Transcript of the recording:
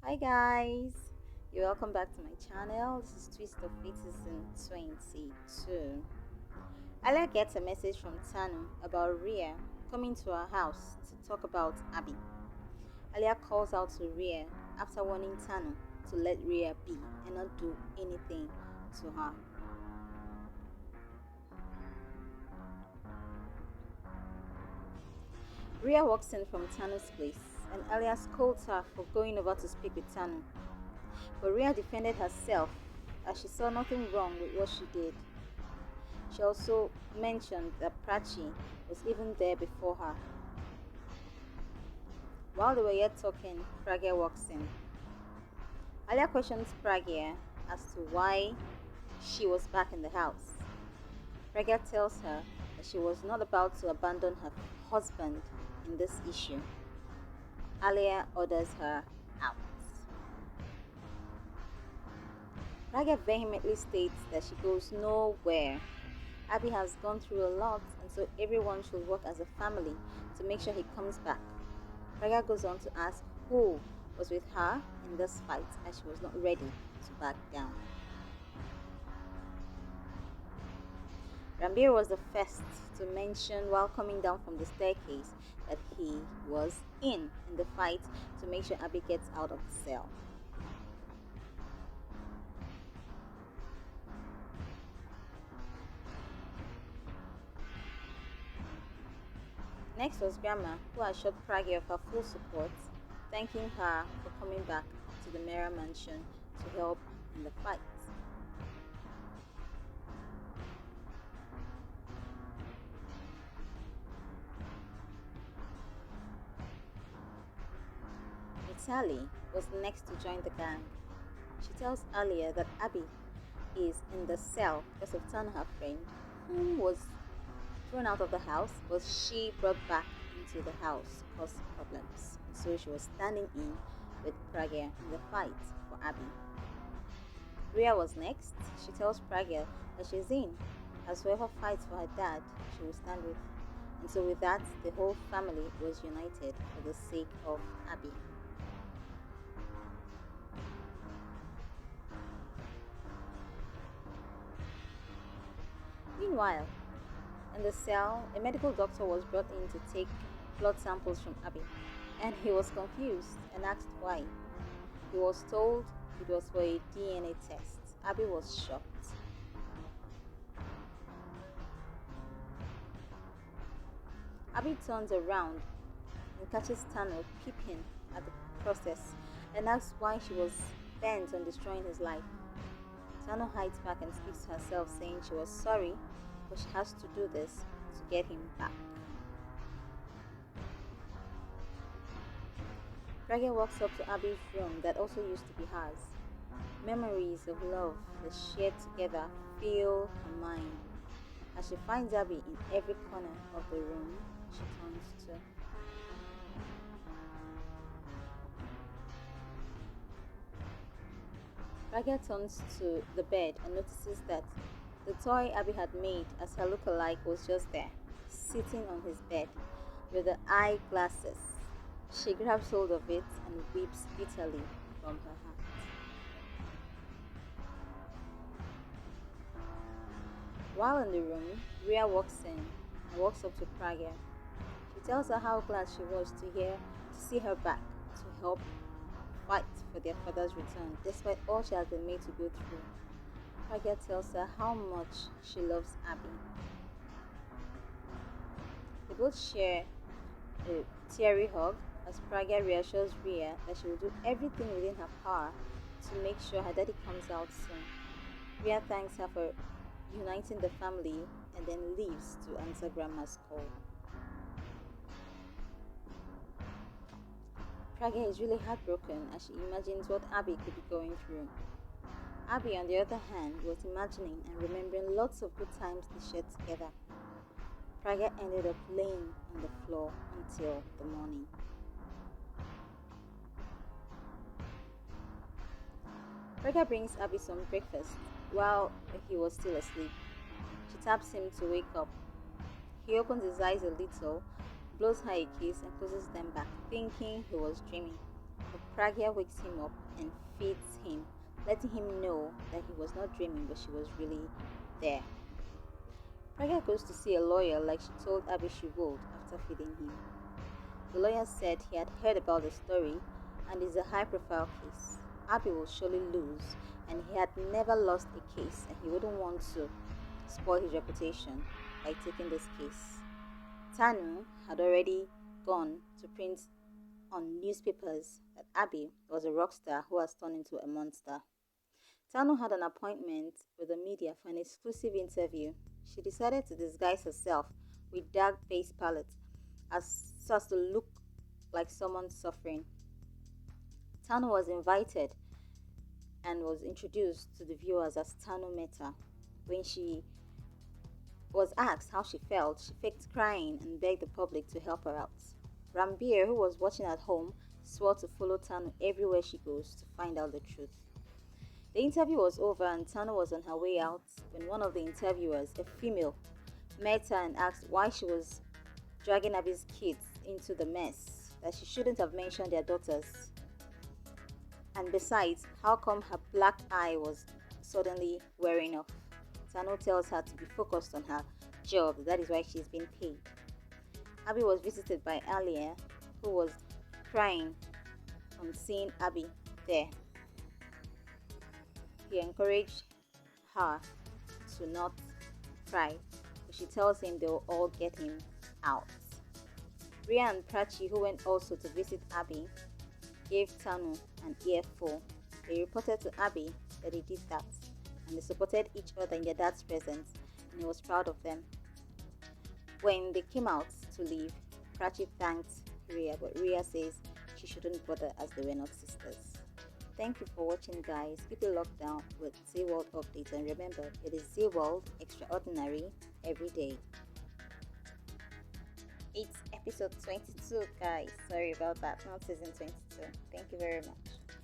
Hi guys, you're welcome back to my channel. This is Twist of Fate season 22. Alia gets a message from Tanu about Ria coming to her house to talk about Abby. Alia calls out to Ria after warning Tanu to let Ria be and not do anything to her. Ria walks in from Tanu's place and Alia scolds her for going over to speak with Tanu. But Ria defended herself as she saw nothing wrong with what she did. She also mentioned that Prachi was even there before her. While they were yet talking, Pragya walks in. Alia questions Pragya as to why she was back in the house. Pragya tells her that she was not about to abandon her husband in this issue. Alia orders her out. Pragya vehemently states that she goes nowhere. Abby has gone through a lot, and so everyone should work as a family to make sure he comes back. Pragya goes on to ask who was with her in this fight, as she was not ready to back down. Rambir was the first to mention while coming down from the staircase that he was in the fight to make sure Abby gets out of the cell. Next was Grandma, who assured Pragya of her full support, thanking her for coming back to the Mera mansion to help in the fight. Mitali was next to join the gang. She tells Alia that Abby is in the cell because of Tanu, her friend, who was thrown out of the house, but she brought back into the house caused problems. So she was standing in with Pragya in the fight for Abby. Ria was next. She tells Pragya that she's in, as whoever fights for her dad, she will stand with. And so with that, the whole family was united for the sake of Abby. Meanwhile, in the cell, a medical doctor was brought in to take blood samples from Abby, and he was confused and asked why. He was told it was for a DNA test. Abby was shocked. Abby turns around and catches Tanu peeping at the process and asks why she was bent on destroying his life. Tanu hides back and speaks to herself, saying she was sorry, but she has to do this to get him back. Pragya walks up to Abby's room that also used to be hers. Memories of love that shared together fill her mind. As she finds Abby in every corner of the room, she turns to. Pragya turns to the bed and notices that the toy Abby had made as her look-alike was just there, sitting on his bed with the eyeglasses. She grabs hold of it and weeps bitterly from her heart. While in the room, Ria walks in and walks up to Pragya. She tells her how glad she was to see her back to help fight for their father's return, despite all she has been made to go through. Pragya tells her how much she loves Abby. They both share a teary hug as Pragya reassures Ria that she will do everything within her power to make sure her daddy comes out soon. Ria thanks her for uniting the family and then leaves to answer Grandma's call. Pragya is really heartbroken as she imagines what Abby could be going through. Abby, on the other hand, was imagining and remembering lots of good times they shared together. Pragya ended up laying on the floor until the morning. Pragya brings Abby some breakfast while he was still asleep. She taps him to wake up. He opens his eyes a little, blows her a kiss, and closes them back, thinking he was dreaming. But Pragya wakes him up and feeds him, letting him know that he was not dreaming but she was really there. Pragya goes to see a lawyer like she told Abby she would after feeding him. The lawyer said he had heard about the story and it's a high profile case. Abby will surely lose and he had never lost a case and he wouldn't want to spoil his reputation by taking this case. Tanu had already gone to print on newspapers that Abby was a rock star who has turned into a monster. Tanu had an appointment with the media for an exclusive interview. She decided to disguise herself with dark face palette so as to look like someone suffering. Tanu was invited and was introduced to the viewers as Tanu Mehta. When she was asked how she felt, she faked crying and begged the public to help her out. Rambir, who was watching at home, swore to follow Tanu everywhere she goes to find out the truth. The interview was over and Tanu was on her way out when one of the interviewers, a female, met her and asked why she was dragging Abby's kids into the mess, that she shouldn't have mentioned their daughters. And besides, how come her black eye was suddenly wearing off? Tanu tells her to be focused on her job, that is why she's been paid. Abby was visited by Alia, who was crying on seeing Abby there. He encouraged her to not cry, but she tells him they will all get him out. Ria and Prachi, who went also to visit Abby, gave Tanu an earful. They reported to Abby that he did that, and they supported each other in their dad's presence, and he was proud of them. When they came out to leave, Prachi thanked Ria, but Ria says she shouldn't bother as they were not sisters. Thank you for watching, guys. Keep it locked down with Z World updates, and remember, it is Z World extraordinary every day. It's episode 22, guys. Sorry about that, not season 22. Thank you very much.